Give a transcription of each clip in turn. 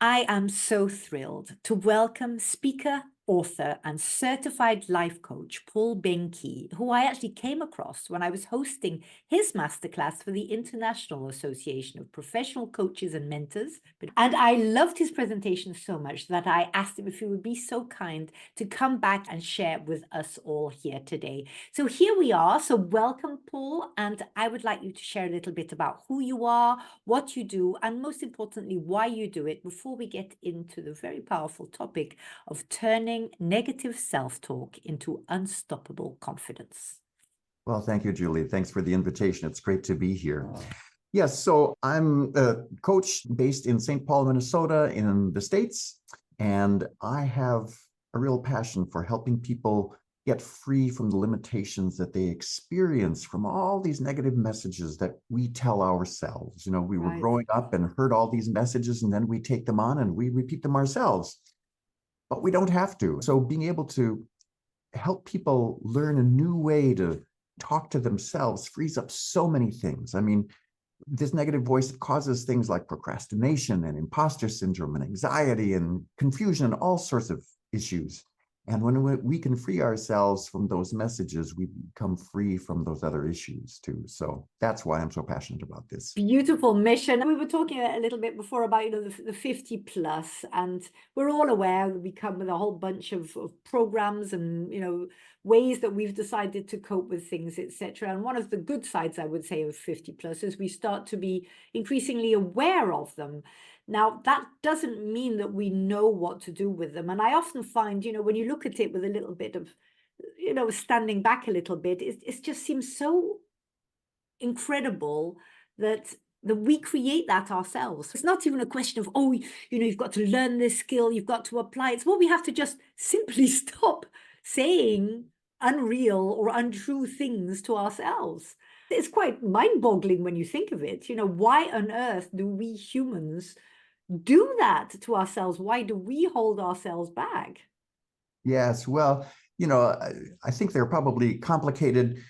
I am so thrilled to welcome speaker, author, and certified life coach Paul Boehnke, who I actually came across when I was hosting his masterclass for the International Association of Professional Coaches and Mentors. And I loved his presentation so much that I asked him if he would be so kind to come back and share with us all here today. So here we are. So welcome, Paul. And I would like you to share a little bit about who you are, what you do, and most importantly, why you do it before we get into the very powerful topic of turning negative self-talk into unstoppable confidence. Well, thank you, Julie. Thanks for the invitation. It's great to be here. Yes, so I'm a coach based in St. Paul, Minnesota in the States, and I have a real passion for helping people get free from the limitations that they experience from all these negative messages that we tell ourselves. You know, we were growing up and heard all these messages, and then we take them on and we repeat them ourselves. But we don't have to. So being able to help people learn a new way to talk to themselves frees up so many things. I mean, this negative voice causes things like procrastination and imposter syndrome and anxiety and confusion and all sorts of issues. And when we can free ourselves from those messages, we become free from those other issues too. So that's why I'm so passionate about this. Beautiful mission. We were talking a little bit before about, the 50 plus, and we're all aware that we come with a whole bunch of programs and, ways that we've decided to cope with things, etc. And one of the good sides, I would say, of 50 plus is we start to be increasingly aware of them. Now, that doesn't mean that we know what to do with them. And I often find, when you look at it with a little bit of, standing back a little bit, it just seems so incredible that we create that ourselves. It's not even a question of, you've got to learn this skill, you've got to apply it. It's what we have to just simply stop saying unreal or untrue things to ourselves. It's quite mind-boggling when you think of it. Why on earth do we humans do that to ourselves? Why do we hold ourselves back? Yes, well, I think there are probably complicated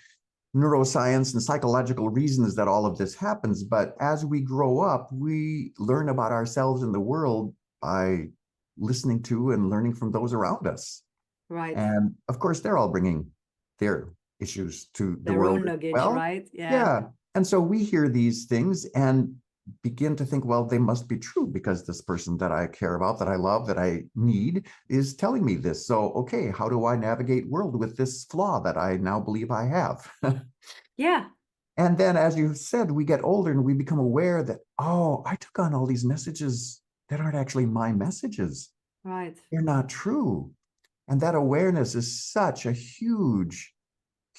neuroscience and psychological reasons that all of this happens. But as we grow up, we learn about ourselves and the world by listening to and learning from those around us. Right. And of course, they're all bringing their issues to the Their world own luggage, as well. right? Yeah. And so we hear these things and begin to think, well, they must be true because this person that I care about, that I love, that I need is telling me this. So, okay, how do I navigate world with this flaw that I now believe I have? Yeah. And then, as you said, we get older and we become aware that, I took on all these messages that aren't actually my messages. Right. They're not true. And that awareness is such a huge,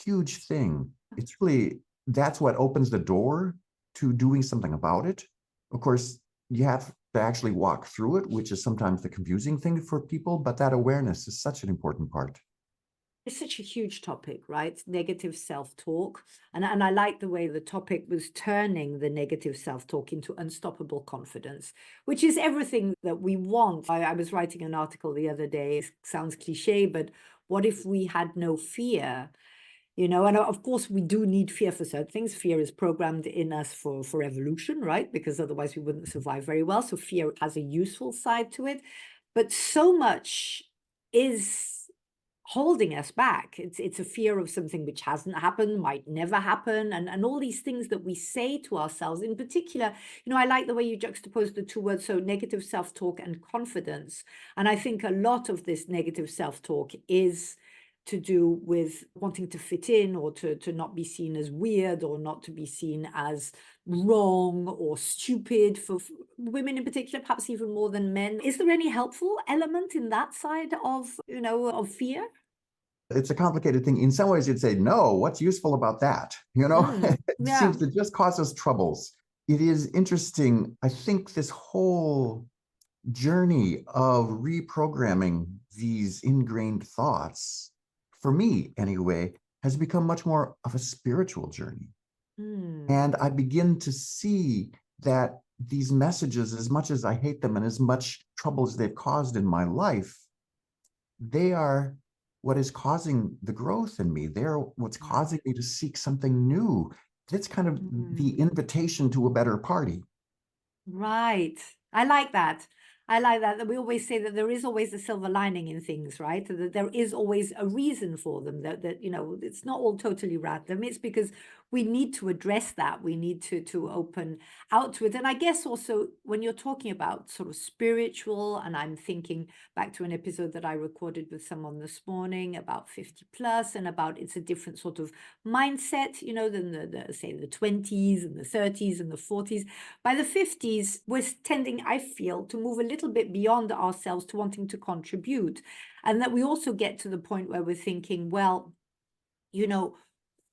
huge thing. It's really, that's what opens the door to doing something about it. Of course, you have to actually walk through it, which is sometimes the confusing thing for people, but that awareness is such an important part. It's such a huge topic, right? Negative self-talk. And I like the way the topic was turning the negative self-talk into unstoppable confidence, which is everything that we want. I was writing an article the other day, it sounds cliche, but what if we had no fear? And of course, we do need fear for certain things. Fear is programmed in us for evolution, right? Because otherwise we wouldn't survive very well. So fear has a useful side to it. But so much is holding us back. It's a fear of something which hasn't happened, might never happen, and all these things that we say to ourselves. In particular, I like the way you juxtapose the two words, so negative self-talk and confidence. And I think a lot of this negative self-talk is to do with wanting to fit in or to not be seen as weird or not to be seen as wrong or stupid for women in particular, perhaps even more than men. Is there any helpful element in that side of, of fear? It's a complicated thing. In some ways, you'd say, no, what's useful about that? It Yeah. seems to just cause us troubles. It is interesting. I think this whole journey of reprogramming these ingrained thoughts, for me anyway, has become much more of a spiritual journey. And I begin to see that these messages, as much as I hate them and as much trouble as they've caused in my life, they are what is causing the growth in me. They're what's causing me to seek something new. It's kind of the invitation to a better party. Right. I like that. I like that we always say that there is always a silver lining in things, right? That there is always a reason for them, that it's not all totally random. It's because we need to address that. We need to open out to it. And I guess also when you're talking about sort of spiritual, and I'm thinking back to an episode that I recorded with someone this morning about 50 plus, and about it's a different sort of mindset, than the say the 20s and the 30s and the 40s. By the 50s, we're tending, I feel, to move a little bit beyond ourselves to wanting to contribute. And that we also get to the point where we're thinking, well,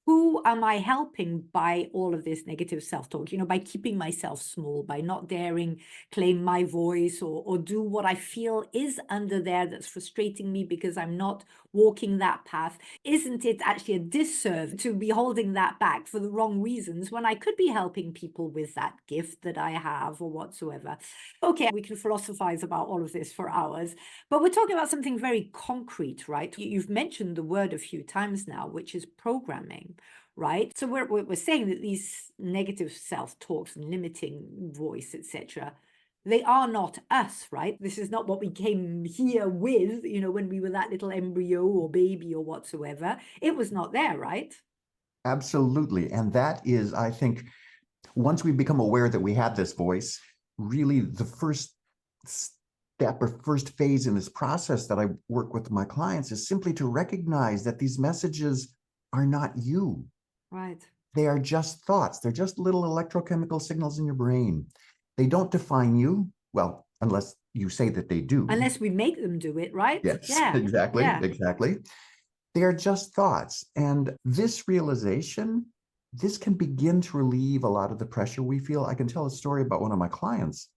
who am I helping by all of this negative self-talk? By keeping myself small, by not daring claim my voice or do what I feel is under there that's frustrating me because I'm not walking that path. Isn't it actually a disservice to be holding that back for the wrong reasons when I could be helping people with that gift that I have or whatsoever? Okay, we can philosophize about all of this for hours, but we're talking about something very concrete, right? You've mentioned the word a few times now, which is programming. Right. So we're saying that these negative self-talks and limiting voice, etc., they are not us, right? This is not what we came here with, when we were that little embryo or baby or whatsoever. It was not there, right? Absolutely. And that is, I think, once we become aware that we have this voice, really the first step or first phase in this process that I work with my clients is simply to recognize that these messages are not you. Right. They are just thoughts. They're just little electrochemical signals in your brain. They don't define you. Well, unless you say that they do. Unless we make them do it, right? Yes, Yeah. exactly. Yeah. Exactly. They are just thoughts. And this realization, this can begin to relieve a lot of the pressure we feel. I can tell a story about one of my clients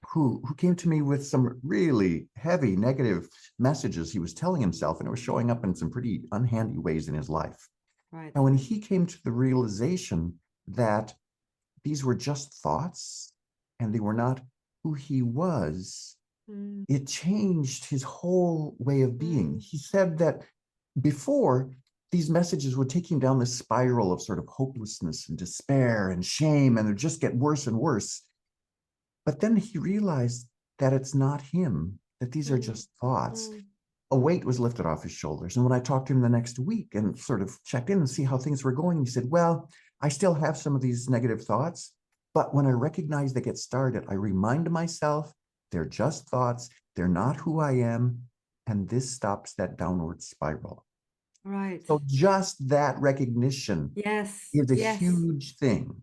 who came to me with some really heavy negative messages he was telling himself, and it was showing up in some pretty unhandy ways in his life. Right. And when he came to the realization that these were just thoughts and they were not who he was, it changed his whole way of being. He said that before, these messages would take him down this spiral of sort of hopelessness and despair and shame, and it would just get worse and worse. But then he realized that it's not him, that these are just thoughts. A weight was lifted off his shoulders. And when I talked to him the next week and sort of checked in and see how things were going, he said, well, I still have some of these negative thoughts, but when I recognize they get started, I remind myself they're just thoughts, they're not who I am, and this stops that downward spiral. Right. So just that recognition is a huge thing.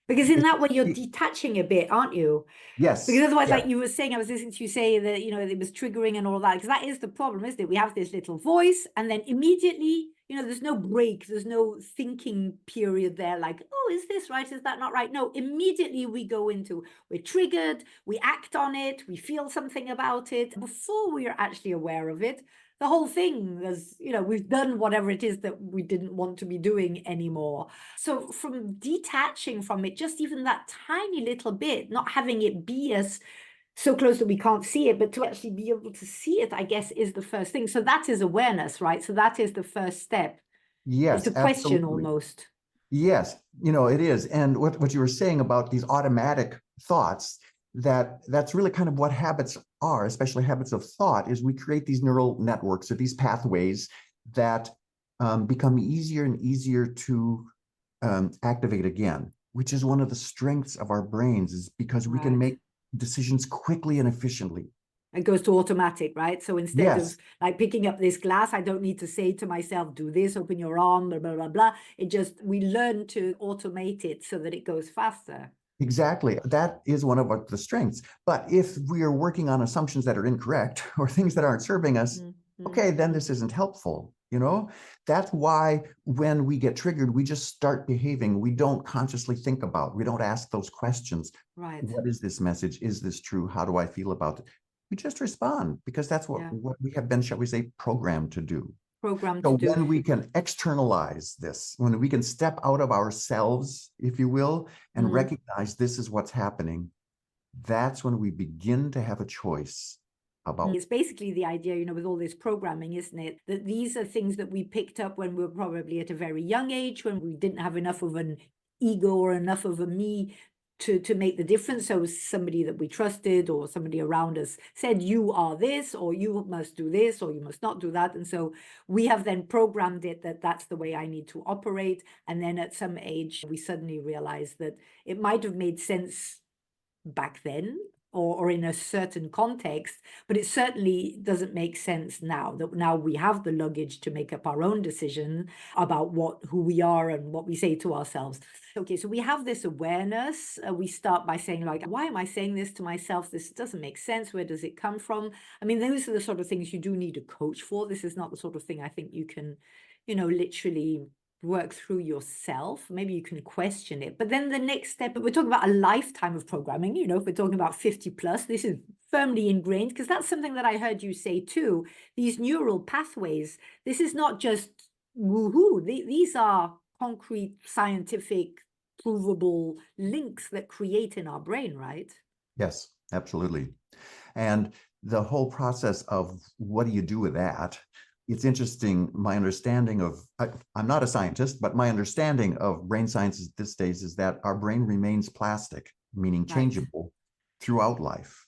Because in that way, you're detaching a bit, aren't you? Yes. Because otherwise, like you were saying, I was listening to you say that, it was triggering and all that, because that is the problem, isn't it? We have this little voice, and then immediately, there's no break, there's no thinking period there, like, oh, is this right? Is that not right? No, immediately we go into, we're triggered, we act on it, we feel something about it before we are actually aware of it. The whole thing is, we've done whatever it is that we didn't want to be doing anymore. So from detaching from it, just even that tiny little bit, not having it be us so close that we can't see it, but to actually be able to see it, I guess, is the first thing. So that is awareness, right? So that is the first step. Yes, is to question absolutely. almost. Yes, it is. And what you were saying about these automatic thoughts, that's really kind of what habits are, especially habits of thought, is we create these neural networks or these pathways that become easier and easier to activate again, which is one of the strengths of our brains, is because we can make decisions quickly and efficiently. It goes to automatic, right? So instead of like picking up this glass, I don't need to say to myself, do this, open your arm, blah, blah, blah, blah. We learn to automate it so that it goes faster. Exactly. That is one of the strengths. But if we are working on assumptions that are incorrect or things that aren't serving us, okay, then this isn't helpful. That's why when we get triggered, we just start behaving. We don't consciously think about, we don't ask those questions. Right. What is this message? Is this true? How do I feel about it? We just respond because that's what we have been, shall we say, programmed to do. So when we can externalize this, when we can step out of ourselves, if you will, and recognize this is what's happening, that's when we begin to have a choice about. It's basically the idea, with all this programming, isn't it? That these are things that we picked up when we were probably at a very young age, when we didn't have enough of an ego or enough of a me to make the difference. So somebody that we trusted or somebody around us said, you are this, or you must do this, or you must not do that. And so we have then programmed it that that's the way I need to operate. And then at some age, we suddenly realized that it might have made sense back then, or in a certain context, but it certainly doesn't make sense now, that now we have the luggage to make up our own decision about who we are and what we say to ourselves. Okay, so we have this awareness. We start by saying, like, why am I saying this to myself? This doesn't make sense. Where does it come from? I mean, those are the sort of things you do need a coach for. This is not the sort of thing I think you can, literally work through yourself. Maybe you can question it. But then the next step, we're talking about a lifetime of programming. If we're talking about 50 plus, this is firmly ingrained, because that's something that I heard you say too. These neural pathways, this is not just woohoo. These are concrete, scientific, provable links that create in our brain, right? Yes, absolutely. And the whole process of what do you do with that? It's interesting, my understanding of, I'm not a scientist, but my understanding of brain science these days is that our brain remains plastic, meaning changeable, throughout life.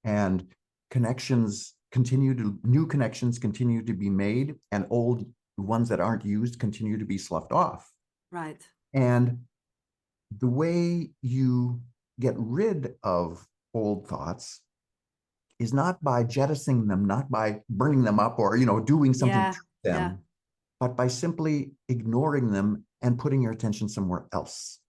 And new connections continue to be made, and old ones that aren't used continue to be sloughed off. Right. And the way you get rid of old thoughts is not by jettisoning them, not by burning them up or, doing something to them, but by simply ignoring them and putting your attention somewhere else.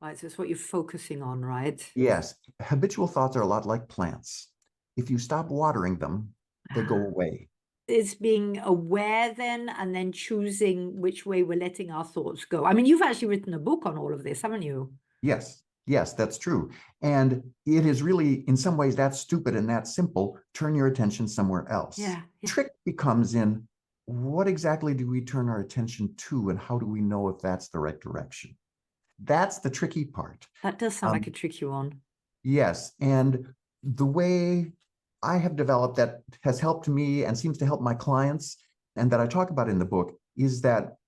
Right, so it's what you're focusing on, right? Yes. Habitual thoughts are a lot like plants. If you stop watering them, they go away. It's being aware then, and then choosing which way we're letting our thoughts go. I mean, you've actually written a book on all of this, haven't you? Yes, that's true. And it is really, in some ways, that stupid and that simple. Turn your attention somewhere else. Yeah. The trick becomes in what exactly do we turn our attention to, and how do we know if that's the right direction? That's the tricky part. That does sound like a tricky one. Yes. And the way I have developed that has helped me and seems to help my clients, and that I talk about in the book, is that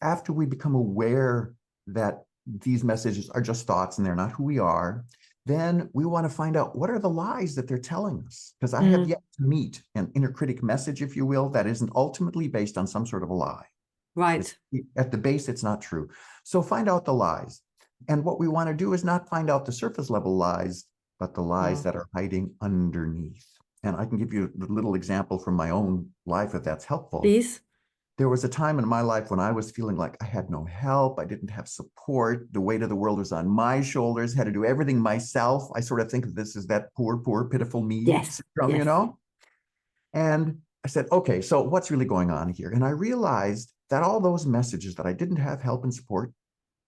after we become aware that these messages are just thoughts and they're not who we are, then we want to find out what are the lies that they're telling us. Because I have yet to meet an inner critic message, if you will, that isn't ultimately based on some sort of a lie. Right. At the base, it's not true. So find out the lies. And what we want to do is not find out the surface level lies, but the lies that are hiding underneath. And I can give you a little example from my own life, if that's helpful. Please. There was a time in my life when I was feeling like I had no help. I didn't have support. The weight of the world was on my shoulders, had to do everything myself. I sort of think of this as that poor, pitiful me syndrome, And I said, okay, so what's really going on here? And I realized that all those messages that I didn't have help and support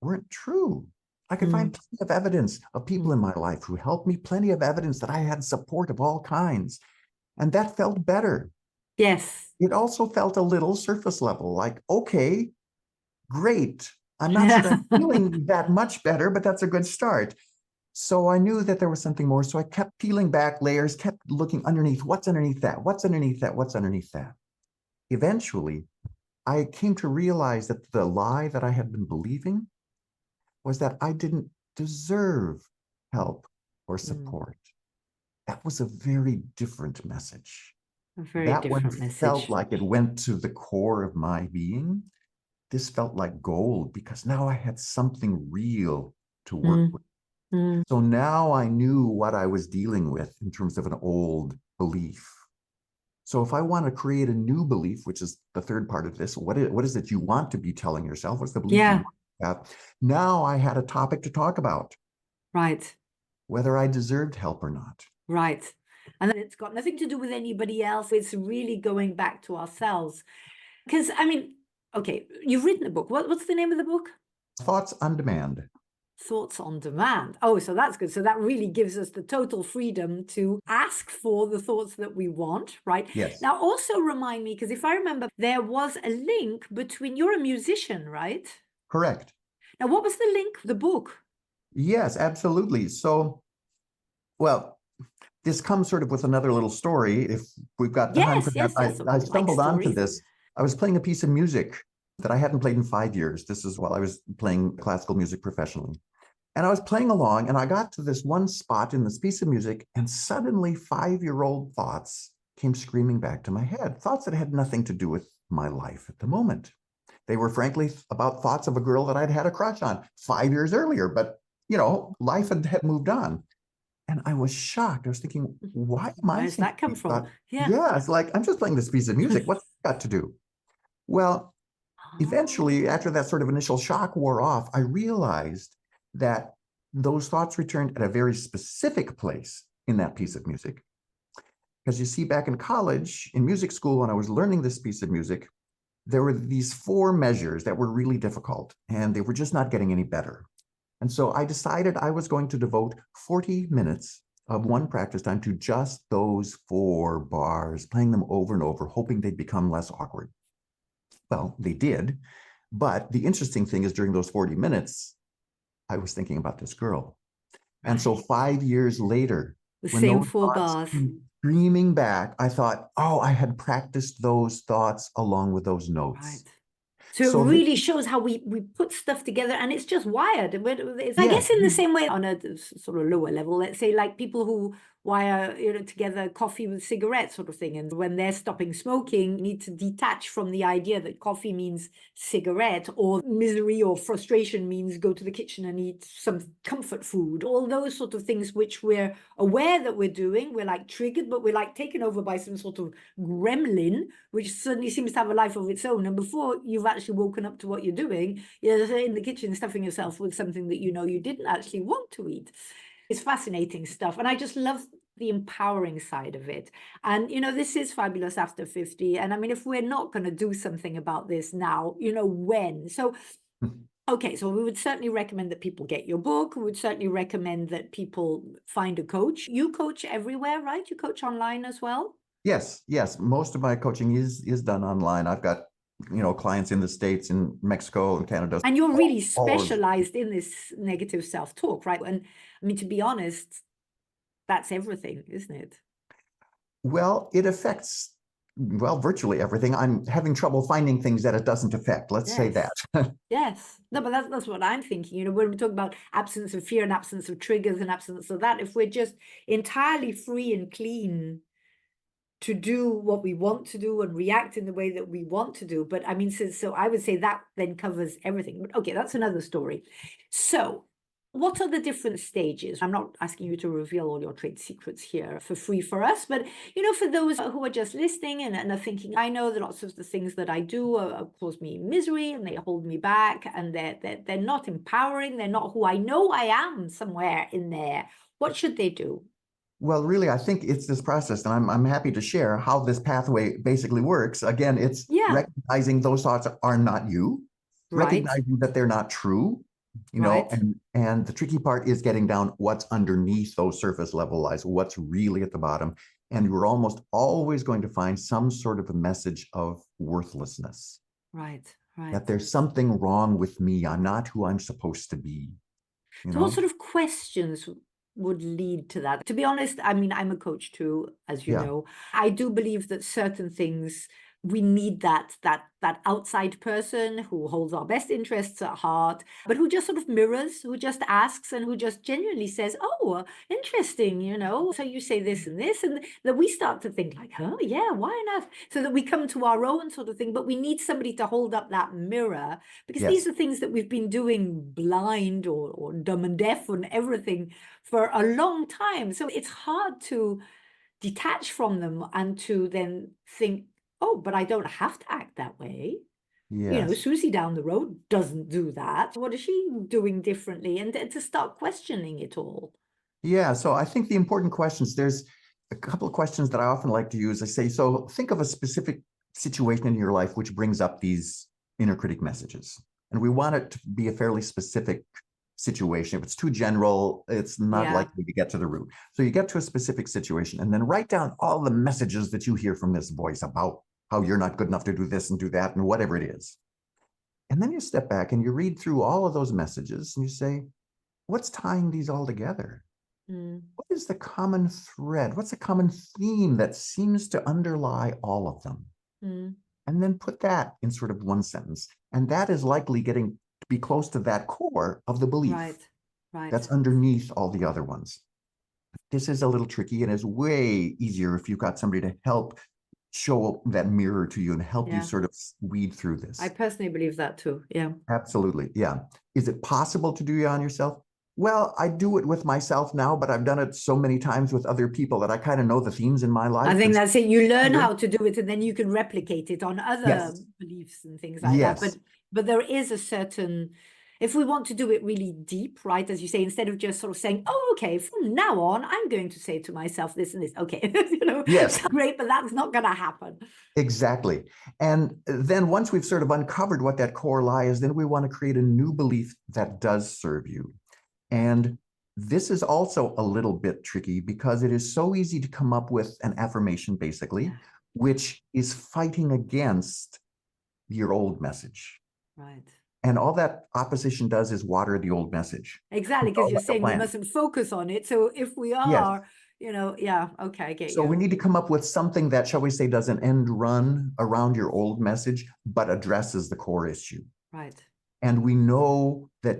weren't true. I could find plenty of evidence of people in my life who helped me, plenty of evidence that I had support of all kinds. And that felt better. Yes. It also felt a little surface level, like, okay, great. I'm not sure I'm feeling that much better, but that's a good start. So I knew that there was something more. So I kept peeling back layers, kept looking underneath. What's underneath that? What's underneath that? What's underneath that? Eventually, I came to realize that the lie that I had been believing was that I didn't deserve help or support. That was a very different message. That one felt like it went to the core of my being. This felt like gold because now I had something real to work with. So now I knew what I was dealing with in terms of an old belief. So if I want to create a new belief, which is the third part of this, what is it you want to be telling yourself? What's the belief you want to have? Now I had a topic to talk about. Right. Whether I deserved help or not. Right. And then it's got nothing to do with anybody else. It's really going back to ourselves. Because, I mean, okay, you've written a book. What's the name of the book? Thoughts on Demand. Thoughts on Demand. Oh, so that's good. So that really gives us the total freedom to ask for the thoughts that we want, right? Yes. Now, also remind me, because if I remember, there was a link between, you're a musician, right? Correct. Now, what was the link, the book? Yes, absolutely. So, well, this comes sort of with another little story. If we've got time for that, I stumbled onto this. I was playing a piece of music that I hadn't played in 5 years. This is while I was playing classical music professionally. And I was playing along and I got to this one spot in this piece of music, and suddenly 5-year-old thoughts came screaming back to my head, thoughts that had nothing to do with my life at the moment. They were frankly about thoughts of a girl that I'd had a crush on 5 years earlier, but life had moved on. And I was shocked. I was thinking, why am I Where's thinking that come these from? thoughts? Yeah. Yeah, it's like, I'm just playing this piece of music. What's that got to do? Well, eventually, after that sort of initial shock wore off, I realized that those thoughts returned at a very specific place in that piece of music. Because you see, back in college, in music school, when I was learning this piece of music, there were these 4 measures that were really difficult, and they were just not getting any better. And so I decided I was going to devote 40 minutes of one practice time to just those 4 bars, playing them over and over, hoping they'd become less awkward. Well, they did. But the interesting thing is, during those 40 minutes, I was thinking about this girl. And so 5 years later, The when same those 4 thoughts bars. came streaming back, I thought, oh, I had practiced those thoughts along with those notes. Right. So So it really shows how we put stuff together, and it's just wired. It's, I Yeah. guess, in the same way on a sort of lower level, let's say, like people who wire together coffee with cigarettes sort of thing, and when they're stopping smoking, need to detach from the idea that coffee means cigarette, or misery or frustration means go to the kitchen and eat some comfort food. All those sort of things which we're aware that we're doing, we're like triggered, but we're like taken over by some sort of gremlin which suddenly seems to have a life of its own. And before you've actually woken up to what you're doing, you're in the kitchen stuffing yourself with something that you didn't actually want to eat. It's fascinating stuff. And I just love the empowering side of it. And, this is Fabulous After 50. And I mean, if we're not going to do something about this now, when? So, okay, so we would certainly recommend that people get your book. We would certainly recommend that people find a coach. You coach everywhere, right? You coach online as well? Yes. Most of my coaching is done online. I've got, clients in the States, in Mexico, and Canada. And you're really all over. specialized in this negative self-talk, right? And I mean, to be honest, that's everything, isn't it? Well, it affects, virtually everything. I'm having trouble finding things that it doesn't affect. Let's say Yes. that. Yes. No, but that's what I'm thinking. When we talk about absence of fear and absence of triggers and absence of that, if we're just entirely free and clean to do what we want to do and react in the way that we want to do. But I mean, so I would say that then covers everything. But okay, that's another story. So what are the different stages? I'm not asking you to reveal all your trade secrets here for free for us, but for those who are just listening and are thinking, I know that lots of the things that I do cause me misery and they hold me back, and they're not empowering. They're not who I know I am somewhere in there. What should they do? Well, really, I think it's this process, and I'm happy to share how this pathway basically works. Again, it's recognizing those thoughts are not you, recognizing that they're not true, and the tricky part is getting down what's underneath those surface level lies, what's really at the bottom. And you're almost always going to find some sort of a message of worthlessness. Right. That there's something wrong with me. I'm not who I'm supposed to be. So what sort of questions would lead to that? To be honest, I mean, I'm a coach too, as you know. I do believe that certain things we need that outside person who holds our best interests at heart, but who just sort of mirrors, who just asks, and who just genuinely says, oh, interesting, so you say this, and that we start to think like, oh yeah, why on earth? So that we come to our own sort of thing, but we need somebody to hold up that mirror, because these are things that we've been doing blind or dumb and deaf and everything for a long time. So it's hard to detach from them and to then think, oh, but I don't have to act that way. Susie down the road doesn't do that. What is she doing differently? And to start questioning it all. Yeah, so I think the important questions, there's a couple of questions that I often like to use. I say, so think of a specific situation in your life which brings up these inner critic messages. And we want it to be a fairly specific situation. If it's too general, it's not likely to get to the root. So you get to a specific situation and then write down all the messages that you hear from this voice about how you're not good enough to do this and do that and whatever it is. And then you step back and you read through all of those messages and you say, what's tying these all together? What is the common thread? What's the common theme that seems to underlie all of them? And then put that in sort of one sentence. And that is likely getting to be close to that core of the belief. Right. That's underneath all the other ones. This is a little tricky and is way easier if you've got somebody to help show that mirror to you and help you sort of weed through this. I personally believe that too. Yeah. Absolutely. Yeah. Is it possible to do it on yourself? Well, I do it with myself now, but I've done it so many times with other people that I kind of know the themes in my life. I think that's it. You learn how to do it, and then you can replicate it on other beliefs and things like that. But there is a certain, if we want to do it really deep, right, as you say, instead of just sort of saying, oh, okay, from now on, I'm going to say to myself this and this. Okay, Yes, great, but that's not going to happen. Exactly. And then once we've sort of uncovered what that core lie is, then we want to create a new belief that does serve you. And this is also a little bit tricky because it is so easy to come up with an affirmation, basically, which is fighting against your old message. Right. And all that opposition does is water the old message. Exactly, because you're saying we mustn't focus on it. So if we are, okay, I get you. So we need to come up with something that, shall we say, does an end run around your old message, but addresses the core issue. Right. And we know that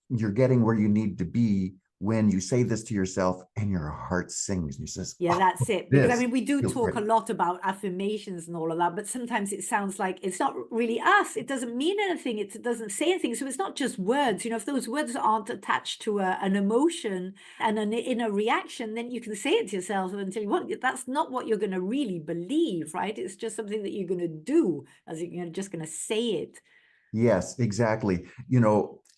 you're getting where you need to be when you say this to yourself and your heart sings and you says, yeah, that's it. Because I mean, we do talk a lot about affirmations and all of that, but sometimes it sounds like it's not really us. It doesn't mean anything. It doesn't say anything. So it's not just words. If those words aren't attached to an emotion and an inner reaction, then you can say it to yourself until you want. That's not what you're going to really believe, right? It's just something that you're going to do, as you're just going to say it. Yes, exactly.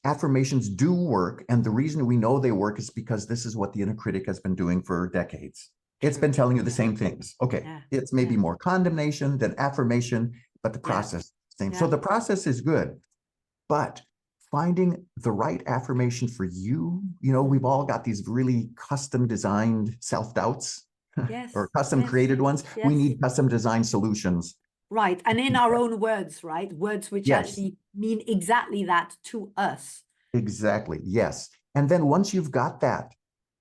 Affirmations do work. And the reason we know they work is because this is what the inner critic has been doing for decades. It's been telling you the same things. Okay, it's maybe more condemnation than affirmation, but the process is the same. So the process is good, but finding the right affirmation for you, we've all got these really custom designed self-doubts or custom created ones. We need custom designed solutions. Right. And in our own words, right? Words which actually mean exactly that to us. Exactly. Yes. And then once you've got that,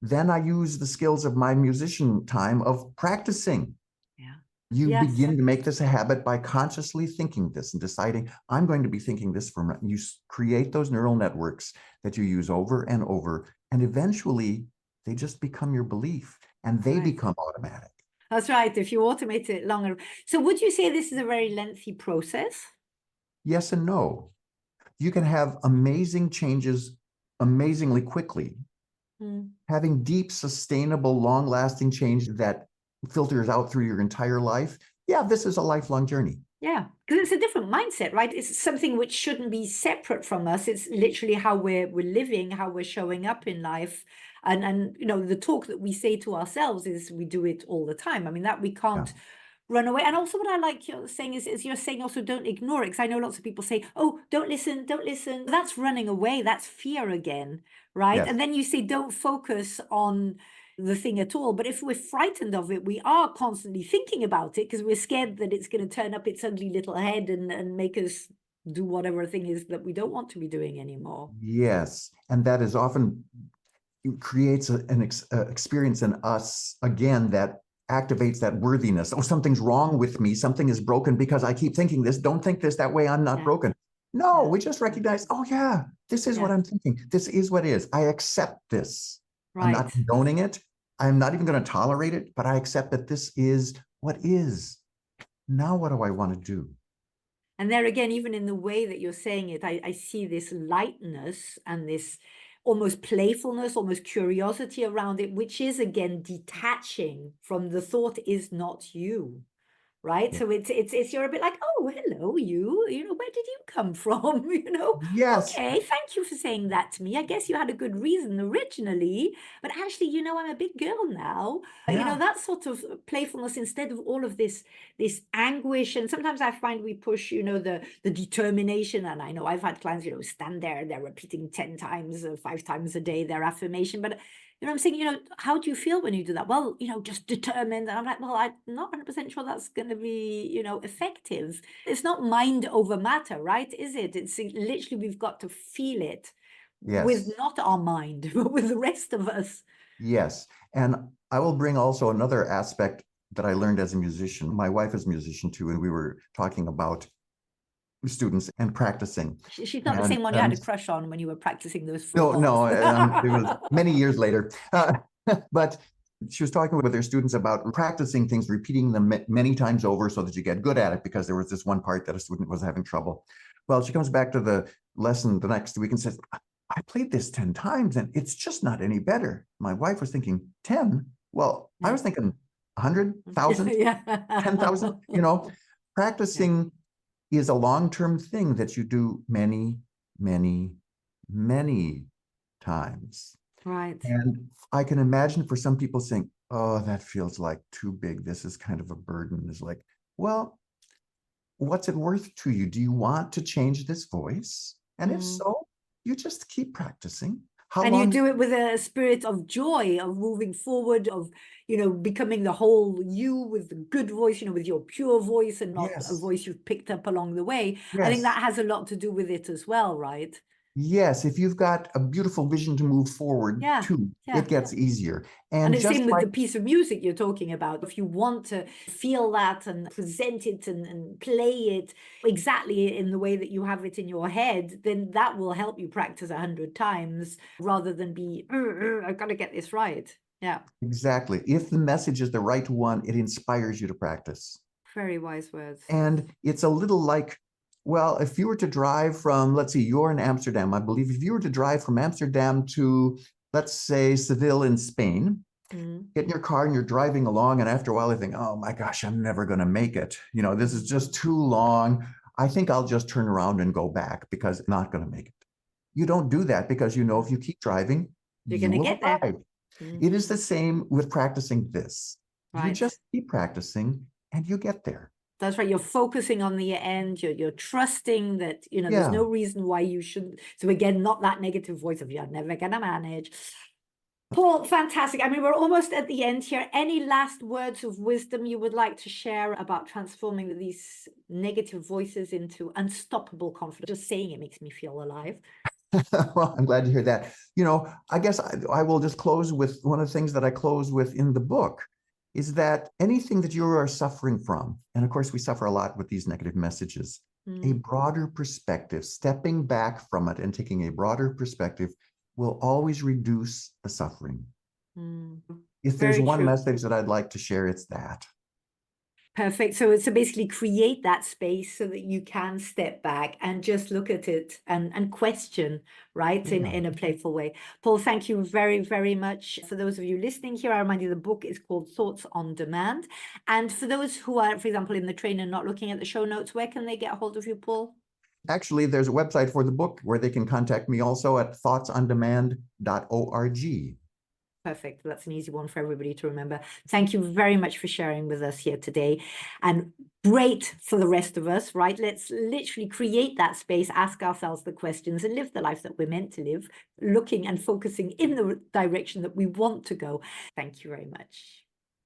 then I use the skills of my musician time of practicing. Yeah. You begin to make this a habit by consciously thinking this and deciding, I'm going to be thinking this for you. Create those neural networks that you use over and over. And eventually they just become your belief and they become automatic. That's right. If you automate it longer. So would you say this is a very lengthy process? Yes and no. You can have amazing changes amazingly quickly. Having deep, sustainable, long-lasting change that filters out through your entire life. Yeah, this is a lifelong journey. Yeah, because it's a different mindset, right? It's something which shouldn't be separate from us. It's literally how we're living, how we're showing up in life. And the talk that we say to ourselves is we do it all the time. I mean, that we can't run away. And also what I like you're saying is you're saying also don't ignore it. Because I know lots of people say, oh, don't listen. That's running away. That's fear again, right? And then you say don't focus on the thing at all. But if we're frightened of it, we are constantly thinking about it because we're scared that it's going to turn up its ugly little head and make us do whatever thing is that we don't want to be doing anymore. Yes. And that is often creates an experience in us, again, that activates that worthiness. Oh, something's wrong with me. Something is broken because I keep thinking this. Don't think this that way. I'm not broken. No, we just recognize, oh, yeah, this is what I'm thinking. This is what is. I accept this. I'm not condoning it. I'm not even going to tolerate it, but I accept that this is what is. Now, what do I want to do? And there again, even in the way that you're saying it, I see this lightness and this almost playfulness, almost curiosity around it, which is again detaching from the thought is not you. Right. So it's you're a bit like, oh, hello, you, where did you come from? Yes. Okay, thank you for saying that to me. I guess you had a good reason originally, but actually, I'm a big girl now. That sort of playfulness instead of all of this anguish. And sometimes I find we push, the determination. And I know I've had clients, stand there, they're repeating 10 times, 5 times a day, their affirmation. But I'm saying, how do you feel when you do that? Well, just determined. And I'm like, well, I'm not 100% sure that's going to be, effective. It's not mind over matter, right? Is it? It's literally, we've got to feel it with not our mind, but with the rest of us. Yes. And I will bring also another aspect that I learned as a musician. My wife is a musician too, and we were talking about students and practicing. She's not the same one you had a crush on when you were practicing those No, footballs. it was many years later. But she was talking with her students about practicing things, repeating them many times over so that you get good at it, because there was this one part that a student was having trouble. Well, she comes back to the lesson the next week and says, I played this 10 times and it's just not any better. My wife was thinking, 10? Well, I was thinking 100,000, Yeah. 10,000, practicing is a long-term thing that you do many, many, many times. Right. And I can imagine for some people saying, oh, that feels like too big. This is kind of a burden. It's like, well, what's it worth to you? Do you want to change this voice? And if so, you just keep practicing. And you do it with a spirit of joy, of moving forward, of, becoming the whole you with the good voice, with your pure voice and not a voice you've picked up along the way. I think that has a lot to do with it as well, right? Yes, if you've got a beautiful vision to move forward to, it gets easier. And it's same with the piece of music you're talking about. If you want to feel that and present it and play it exactly in the way that you have it in your head, then that will help you practice 100 times rather than be, I've got to get this right. Yeah. Exactly. If the message is the right one, it inspires you to practice. Very wise words. And it's a little like, well, if you were to drive from, let's see, you're in Amsterdam, I believe. If you were to drive from Amsterdam to, let's say, Seville in Spain, get in your car and you're driving along, and after a while you think, oh my gosh, I'm never going to make it. This is just too long. I think I'll just turn around and go back because I'm not going to make it. You don't do that because if you keep driving, you're going to get there. It is the same with practicing this. Right. You just keep practicing and you get there. That's right. You're focusing on the end. You're trusting that, there's no reason why you shouldn't. So again, not that negative voice of you're never going to manage. Paul, fantastic. I mean, we're almost at the end here. Any last words of wisdom you would like to share about transforming these negative voices into unstoppable confidence? Just saying it makes me feel alive. Well, I'm glad to hear that. I guess I will just close with one of the things that I close with in the book is that anything that you are suffering from, and of course we suffer a lot with these negative messages, a broader perspective, stepping back from it and taking a broader perspective will always reduce the suffering. If there's one message that I'd like to share, it's that. Perfect. So basically create that space so that you can step back and just look at it and question, right, in a playful way. Paul, thank you very, very much. For those of you listening here, I remind you the book is called Thoughts on Demand. And for those who are, for example, in the train and not looking at the show notes, where can they get a hold of you, Paul? Actually, there's a website for the book where they can contact me also at thoughtsondemand.org. Perfect. That's an easy one for everybody to remember. Thank you very much for sharing with us here today. And great for the rest of us, right? Let's literally create that space, ask ourselves the questions and live the life that we're meant to live, looking and focusing in the direction that we want to go. Thank you very much.